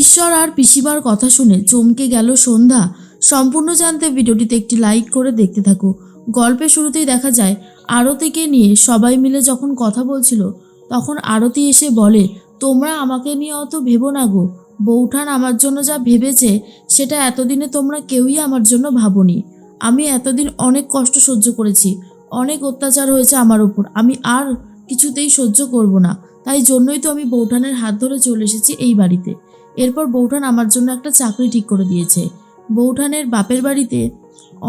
ঈশ্বর আর পিসিমার কথা শুনে চমকে গেল সন্ধ্যা। সম্পূর্ণ জানতে ভিডিওটিতে একটি লাইক করে দেখতে থাকো। গল্পের শুরুতেই দেখা যায় আরতিকে নিয়ে সবাই মিলে যখন কথা বলছিল তখন আরতি এসে বলে, তোমরা আমাকে নিয়ে অত ভেবো না গো, বৌঠান আমার জন্য যা ভেবেছে সেটা এতদিনে তোমরা কেউই আমার জন্য ভাবোনি। আমি এতদিন অনেক কষ্ট সহ্য করেছি, অনেক অত্যাচার হয়েছে আমার উপর, আমি আর কিছুতেই সহ্য করব না। তাই জন্যই তো আমি বৌঠানের হাত ধরে চলে এসেছি এই বাড়িতে। এরপর বৌঠান আমার জন্য একটা চাকরি ঠিক করে দিয়েছে। বৌঠানের বাপের বাড়িতে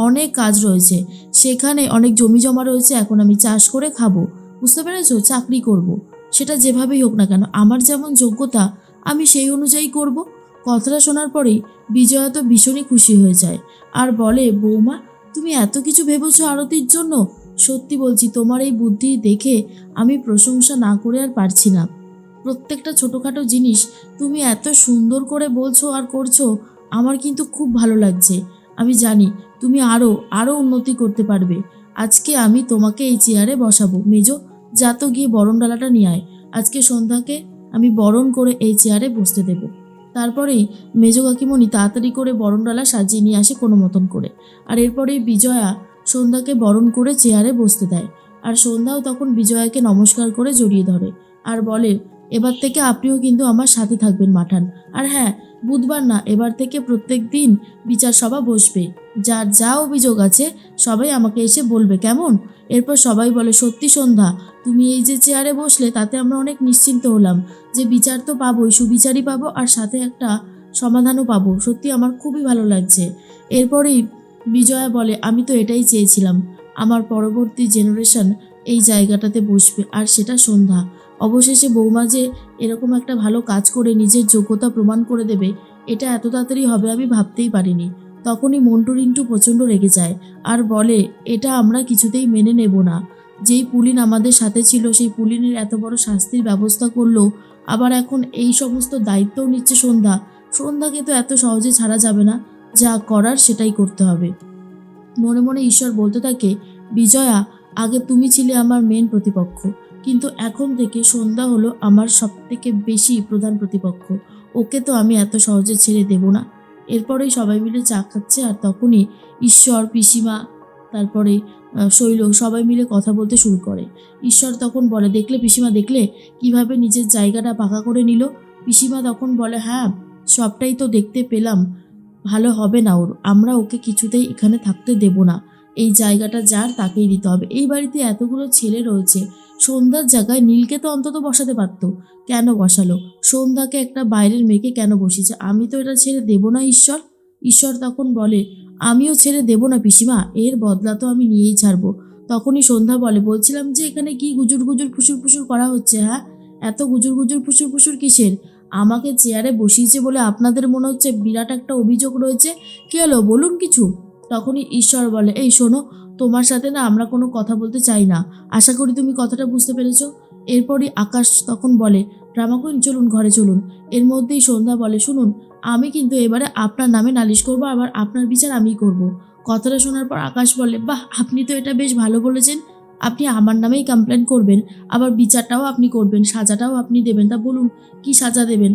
অনেক কাজ রয়েছে, সেখানে অনেক জমি জমা রয়েছে, এখন আমি চাষ করে খাবো, বুঝতে পেরেছো? চাকরি করব, সেটা যেভাবেই হোক না কেন, আমার যেমন যোগ্যতা আমি সেই অনুযায়ী করব। কথাটা শোনার পরেই বিজয়া তো ভীষণই খুশি হয়ে যায় আর বলে, বৌমা তুমি এত কিছু ভেবেছো আরতির জন্য, সত্যি বলছি তোমার এই বুদ্ধি দেখে আমি প্রশংসা না করে আর পারছি না। প্রত্যেকটা ছোটোখাটো জিনিস তুমি এত সুন্দর করে বলছো আর করছো, আমার কিন্তু খুব ভালো লাগছে। আমি জানি তুমি আরও আরও উন্নতি করতে পারবে। আজকে আমি তোমাকে এই চেয়ারে বসাবো। মেজো, যা তো গিয়ে বরণডালাটা নিয়ে আয়, আজকে সন্ধ্যাকে আমি বরণ করে এই চেয়ারে বসতে দেব। তারপরেই মেজো কাকিমণি তাড়াতাড়ি করে বরণডালা সাজিয়ে নিয়ে আসে কোনো মতন করে। আর এরপরেই বিজয়া সন্ধ্যাকে বরণ করে চেয়ারে বসতে দেয়। আর সন্ধ্যাও তখন বিজয়াকে নমস্কার করে জড়িয়ে ধরে আর বলে, এবার থেকে আপনিও কিন্তু আমার সাথে থাকবেন মাঠান। আর হ্যাঁ, বুধবার না, এবার থেকে প্রত্যেক দিন বিচার সভা বসবে, যার যা অভিযোগ আছে সবাই আমাকে এসে বলবে, কেমন? এরপর সবাই বলে, সত্যি সন্ধ্যা, তুমি এই যে চেয়ারে বসলে তাতে আমরা অনেক নিশ্চিন্ত হলাম যে বিচার তো পাবোই, সুবিচারই পাবো আর সাথে একটা সমাধানও পাবো। সত্যি আমার খুবই ভালো লাগছে। এরপরেই বিজয়া বলে, আমি তো এটাই চেয়েছিলাম, আমার পরবর্তী জেনারেশন এই জায়গাটাতে বসবে, আর সেটা সন্ধ্যা। অবশেষে বৌমা যে এরকম একটা ভালো কাজ করে নিজের যোগ্যতা প্রমাণ করে দেবে, এটা এত তাড়াতাড়ি হবে আমি ভাবতেই পারিনি। তখনই মন্টু রিন্টু প্রচণ্ড রেগে যায় আর বলে, এটা আমরা কিছুতেই মেনে নেব না। যেই পুলিন আমাদের সাথে ছিল সেই পুলিনের এত বড় শাস্তির ব্যবস্থা করলো, আবার এখন এই সমস্ত দায়িত্বও নিচ্ছে সন্ধ্যা। সন্ধ্যাকে তো এত সহজে ছাড়া যাবে না, যা করার সেটাই করতে হবে। মনে মনে ঈশ্বর বলতে থাকে, বিজয়া, আগে তুমি ছিলে আমার মেন প্রতিপক্ষ, কিন্তু এখন থেকে সন্ধ্যা হলো আমার সবথেকে বেশি প্রধান প্রতিপক্ষ। ওকে তো আমি এত সহজে ছেড়ে দেব না। এরপরেই সবাই মিলে চা খাচ্ছে আর তখনই ঈশ্বর, পিসিমা, তারপরে শৈল সবাই মিলে কথা বলতে শুরু করে। ঈশ্বর তখন বলে, দেখলে পিসিমা, দেখলে কিভাবে নিজের জায়গাটা পাকা করে নিল? পিসিমা তখন বলে, হ্যাঁ, সবটাই তো দেখতে পেলাম, ভালো হবে না ওর, আমরা ওকে কিছুতেই এখানে থাকতে দেব না। এই জায়গাটা যার তাকেই দিতে হবে। এই বাড়িতে এতগুলো ছেলে রয়েছে, সন্ধ্যার জায়গায় নীলকে তো অন্তত বসাতে পারতো, কেন বসালো? সন্ধ্যাকে, একটা বাইরের মেয়েকে কেন বসিয়েছে? আমি তো এটা ছেড়ে দেব না ঈশ্বর। ঈশ্বর তখন বলে, আমিও ছেড়ে দেব না পিসিমা, এর বদলা তো আমি নিয়েই ছাড়বো। তখনই সন্ধ্যা বলে, বলছিলাম যে এখানে কি গুজুর গুজুর ফুসুর ফুসুর করা হচ্ছে? হ্যাঁ, এত গুজুর গুজুর ফুসুর ফুসুর কিসের? আমাকে চেয়ারে বসিয়েছে বলে আপনাদের মনে হচ্ছে বিরাট একটা অভিযোগ রয়েছে, কী হলো বলুন কিছু? তখনই ঈশ্বর বলে, এই শোনো, তোমার সাথে না আমরা কোনো কথা বলতে চাই না, আশা করি তুমি কথাটা বুঝতে পেরেছ। এরপরই আকাশ তখন বলে, ড্রামা কুইন চলুন ঘরে চলুন। এর মধ্যেই সন্ধ্যা বলে, শুনুন, আমি কিন্তু এবারে আপনার নামে নালিশ করবো, আবার আপনার বিচার আমিই করব। কথাটা শোনার পর আকাশ বলে, বাহ, আপনি তো এটা বেশ ভালো বলেছেন, আপনি আমার নামেই কমপ্লেন করবেন, আবার বিচারটাও আপনি করবেন, সাজাটাও আপনি দেবেন, তা বলুন কি সাজা দেবেন?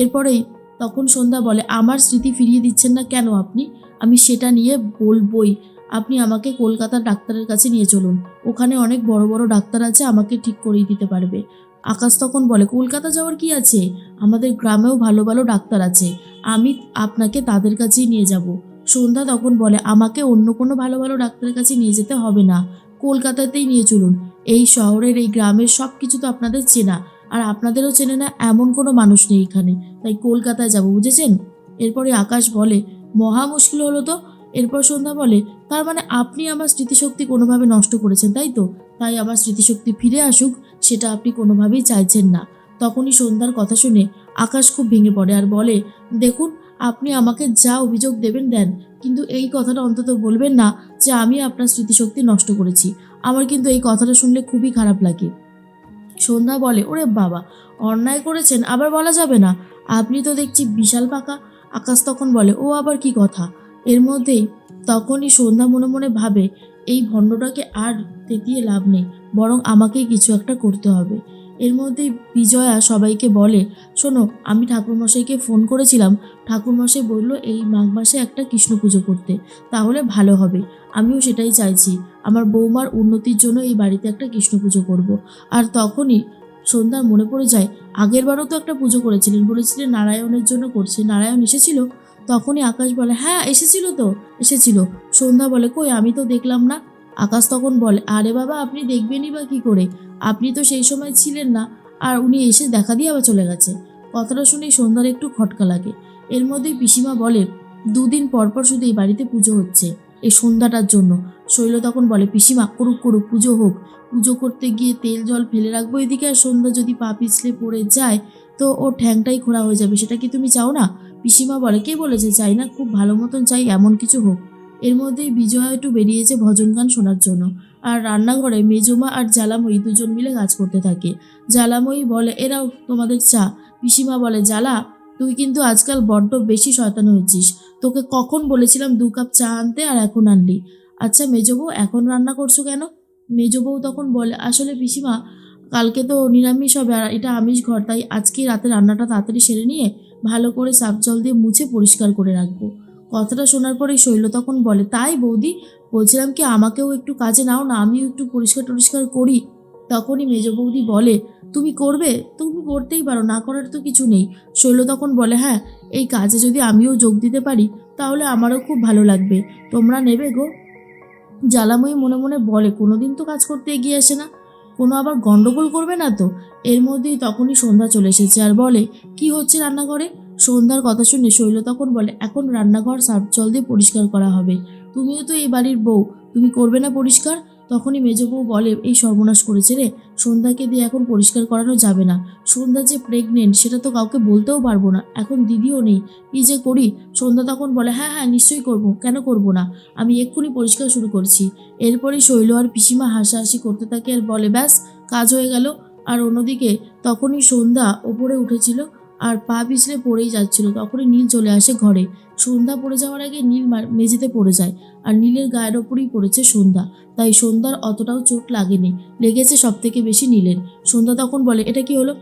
এরপরেই তখন সন্ধ্যা বলে, আমার স্মৃতি ফিরিয়ে দিচ্ছেন না কেন আপনি? আমি সেটা নিয়ে বলবই। আপনি আমাকে কলকাতার ডাক্তারের কাছে নিয়ে চলুন, ওখানে অনেক বড় বড় ডাক্তার আছে, আমাকে ঠিক করিয়ে দিতে পারবে। আকাশ তখন বলে, কলকাতা যাওয়ার কি আছে, আমাদের গ্রামেও ভালো ভালো ডাক্তার আছে, আমি আপনাকে তাদের কাছেই নিয়ে যাব। সন্ধ্যা তখন বলে, আমাকে অন্য কোনো ভালো ভালো ডাক্তারের কাছে নিয়ে যেতে হবে না, কলকাতাতেই নিয়ে চলুন। এই শহরের, এই গ্রামের সব কিছু তো আপনাদের চেনা, আর আপনাদেরও চেনে না এমন কোনো মানুষ নেই এখানে, তাই কলকাতায় যাব, বুঝেছেন? এরপরে আকাশ বলে, মহা মুশকিল হলো তো। এরপর সন্ধ্যা বলে, তার মানে আপনি আমার স্মৃতিশক্তি কোনোভাবে নষ্ট করেছেন, তাই তো? তাই আমার স্মৃতিশক্তি ফিরে আসুক সেটা আপনি কোনোভাবেই চাইছেন না। তখনই সন্ধ্যার কথা শুনে আকাশ খুব ভেঙে পড়ে আর বলে, দেখুন, আপনি আমাকে যা অভিযোগ দেবেন দেন, কিন্তু এই কথাটা অন্তত বলবেন না যে আমি আপনার স্মৃতিশক্তি নষ্ট করেছি। আমার কিন্তু এই কথাটা শুনলে খুবই খারাপ লাগে। সন্ধ্যা বলে, ওরে বাবা, অন্যায় করেছেন আবার বলা যাবে না, আপনি তো দেখছি বিশাল পাকা। আকাশ তখন বলে, ও আবার কি কথা? এর মধ্যেই তখনই সন্ধ্যা মনে মনে ভাবে, এই ভণ্ডটাকে আর তেতিয়ে লাভ নেই, বরং আমাকেই কিছু একটা করতে হবে। এর মধ্যেই বিজয়া সবাইকে বলে, শোনো, আমি ঠাকুরমশাইকে ফোন করেছিলাম। ঠাকুরমশাই বলল এই মাঘ মাসে একটা কৃষ্ণ পুজো করতে, তাহলে ভালো হবে। আমিও সেটাই চাইছি, আমার বৌমার উন্নতির জন্য এই বাড়িতে একটা কৃষ্ণ পুজো করব। আর তখনই সন্ধ্যার মনে পড়ে যায়, আগেরবারও তো একটা পুজো করেছিলেন, বলেছিলেন নারায়ণের জন্য করছে, নারায়ণ এসেছিল? তখনই আকাশ বলে, হ্যাঁ এসেছিল তো, এসেছিল। সন্ধ্যা বলে, কই আমি তো দেখলাম না। আকাশ তখন বলে, আরে বাবা, আপনি দেখবেনই বা কী করে, আপনি তো সেই সময় ছিলেন না, আর উনি এসে দেখা দিয়ে আবার চলে গেছে। কথাটা শুনেই সন্ধ্যার একটু খটকা লাগে। এর মধ্যেই পিসিমা বলে, দুদিন পর পর শুধু এই বাড়িতে পুজো হচ্ছে এই সন্ধ্যাটার জন্য। শৈল তখন বলে, পিসিমা করুক করুক, পুজো হোক। পুজো করতে গিয়ে তেল জল ফেলে রাখবো এদিকে, আর সন্ধ্যা যদি পা পিছলে পড়ে যায় তো ওর ঠ্যাংটাই খোঁড়া হয়ে যাবে, সেটা কি তুমি চাও না? পিসিমা বলে, কে বলেছে চাই না, খুব ভালো মতন চাই, এমন কিছু হোক। এর মধ্যেই বিজয়া একটু বেরিয়েছে ভজন গান শোনার জন্য, আর রান্নাঘরে মেজমা আর জ্বালাময়ী দুজন মিলে কাজ করতে থাকে। জ্বালাময়ী বলে, এরাও তোমাদের চা। পিসিমা বলে, জ্বালা, তুই কিন্তু আজকাল বড্ড বেশি শয়তান হয়েছিস। তোকে কখন বলেছিলাম 2 কাপ চা আনতে, আর এখন আনলি? আচ্ছা মেজবউ, এখন রান্না করছো কেন? মেজবউ তখন বলে, আসলে পিসিমা, কালকে তো নিরামিষ হবে আর এটা আমিষ ঘর, তাই আজকে রাতে রান্নাটা তাড়াতাড়ি সেরে নিয়ে ভালো করে সার্ফ জল দিয়ে মুছে পরিষ্কার করে রাখবো। কথাটা শোনার পরেই শৈল তখন বলে, তাই বৌদি, বলছিলাম কি আমাকেও একটু কাজে নাও না, আমিও একটু পরিষ্কার টরিষ্কার করি। তখনই মেজ বৌদি বলে, তুমি করবে? তুমি করতেই পারো, না করার তো কিছু নেই। শৈল তখন বলে, হ্যাঁ, এই কাজে যদি আমিও যোগ দিতে পারি তাহলে আমারও খুব ভালো লাগবে। তোমরা নেবে গো? জ্বালাময়ী মনে মনে বলে, কোনোদিন তো কাজ করতে এগিয়ে আসে না, কোনো আবার গন্ডগোল করবে না তো? এর মধ্যেই তখনই সন্ধ্যা চলে এসেছে আর বলে, কি হচ্ছে রান্নাঘরে? সন্ধ্যার কথা শুনে শৈল তখন বলে, এখন রান্নাঘর সার্ফ জল দিয়ে পরিষ্কার করা হবে। তুমিও তো এই বাড়ির বউ, তুমি করবে না পরিষ্কার? তখনই মেজ বউ বলে, এই সর্বনাশ করেছে রে, সন্ধ্যাকে দিয়ে এখন পরিষ্কার করানো যাবে না। সন্ধ্যা যে প্রেগনেন্ট সেটা তো কাউকে বলতেও পারবো না, এখন দিদিও নেই, কি যে করি। সন্ধ্যা তখন বলে, হ্যাঁ হ্যাঁ নিশ্চয়ই করব, কেন করব না, আমি এক্ষুনি পরিষ্কার শুরু করছি। এরপরেই শৈল আর পিসিমা হাসাহাসি করতে থাকে আর বলে, ব্যাস, কাজ হয়ে গেল। আর অন্যদিকে তখনই সন্ধ্যা ওপরে উঠেছিল আর পা পিছলে পড়েই যাচ্ছিল, তখনই নীল চলে আসে ঘরে। সন্ধ্যা পড়ে যাওয়ার আগে নীল মেঝেতে পড়ে যায়, আর নীলের গায়ের ওপরেই পড়েছে সন্ধ্যা, তাই সন্ধ্যার অতটাও চোট লাগেনি, লেগেছে সব থেকে বেশি নীলের। সন্ধ্যা তখন বলে, এটা কি হলো,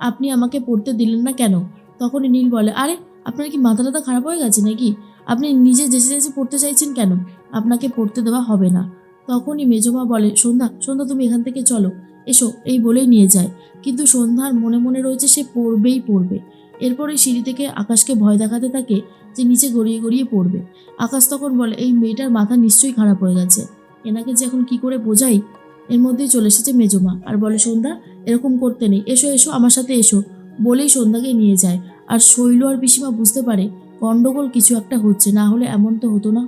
আপনি আমাকে পড়তে দিলেন না কেন? তখনই নীল বলে, আরে আপনার কি মাথা টাথা খারাপ হয়ে গেছে নাকি, আপনি নিজে যেচে যেচে পড়তে চাইছেন কেন? আপনাকে পড়তে দেওয়া হবে না। তখনই মেজমা বলে, সন্ধ্যা সন্ধ্যা তুমি এখান থেকে চলো, এসো, এই বলেই নিয়ে যায়। কিন্তু সন্ধ্যার মনে মনে রয়েছে সে পড়বেই পড়বে। এরপরে সিঁড়ি থেকে আকাশকে ভয় দেখাতে থাকে যে নিচে গড়িয়ে গড়িয়ে পড়বে। আকাশ তখন বলে, এই মেয়েটার মাথা নিশ্চয়ই খারাপ হয়ে গেছে, এনাকে যে এখন কি করে বোঝাই। এর মধ্যেই চলে এসেছে মেজমা আর বলে, সন্ধ্যা এরকম করতে নেই, এসো এসো আমার সাথে এসো, বলেই সন্ধ্যাকে নিয়ে যায়। আর শৈল আর পিসিমা বুঝতে পারে গন্ডগোল কিছু একটা হচ্ছে, না হলে এমন তো হতো না।